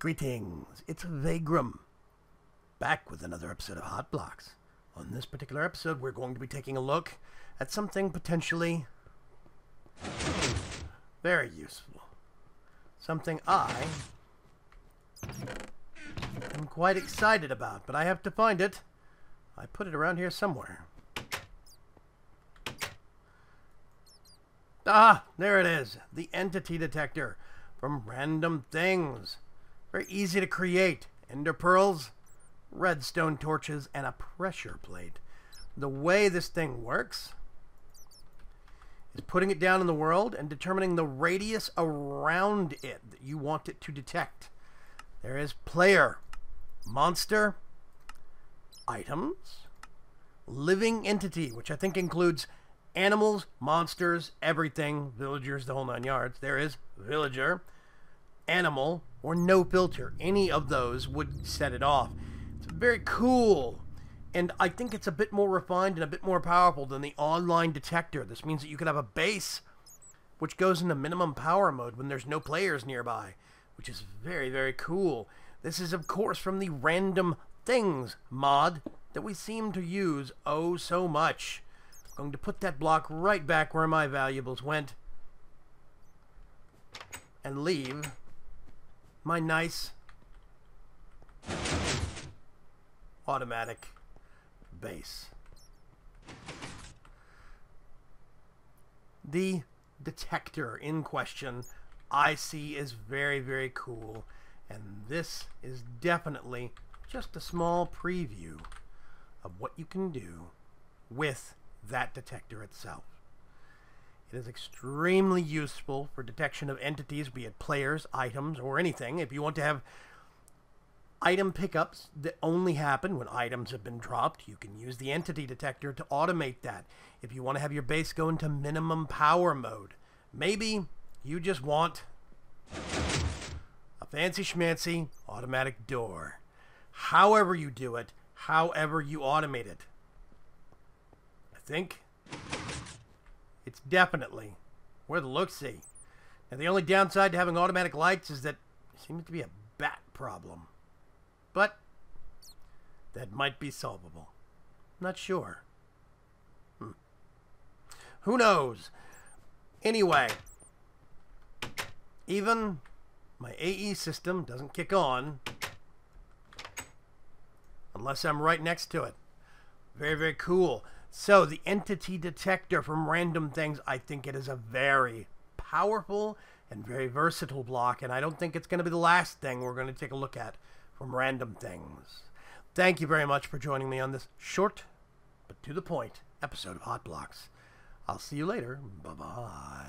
Greetings, it's Vaygrim, back with another episode of Hot Blocks. On this particular episode, we're going to be taking a look at something potentially very useful. Something I am quite excited about, but I have to find it. I put it around here somewhere. Ah, there it is, the Entity Detector from Random Things. Very easy to create. Ender pearls, redstone torches, and a pressure plate. The way this thing works is putting it down in the world and determining the radius around it that you want it to detect. There is player, monster, items, living entity, which I think includes animals, monsters, everything, villagers, the whole 9 yards. There is villager, animal, or no filter. Any of those would set it off. It's very cool, and I think it's a bit more refined and a bit more powerful than the online detector. This means that you could have a base which goes into minimum power mode when there's no players nearby, which is very, very cool. This is, of course, from the Random Things mod that we seem to use oh so much. I'm going to put that block right back where my valuables went and leave my nice automatic base. The detector in question I see is very, very cool, and this is definitely just a small preview of what you can do with that detector itself. It is extremely useful for detection of entities, be it players, items, or anything. If you want to have item pickups that only happen when items have been dropped, you can use the Entity Detector to automate that. If you want to have your base go into minimum power mode, maybe you just want a fancy schmancy automatic door. However you do it, however you automate it, I think it's definitely worth a look-see. Now, the only downside to having automatic lights is that it seems to be a bat problem. But that might be solvable. Not sure. Who knows? Anyway, even my AE system doesn't kick on unless I'm right next to it. Very, very cool. So, the Entity Detector from Random Things, I think it is a very powerful and very versatile block, and I don't think it's going to be the last thing we're going to take a look at from Random Things. Thank you very much for joining me on this short, but to the point, episode of Hot Blocks. I'll see you later. Bye-bye.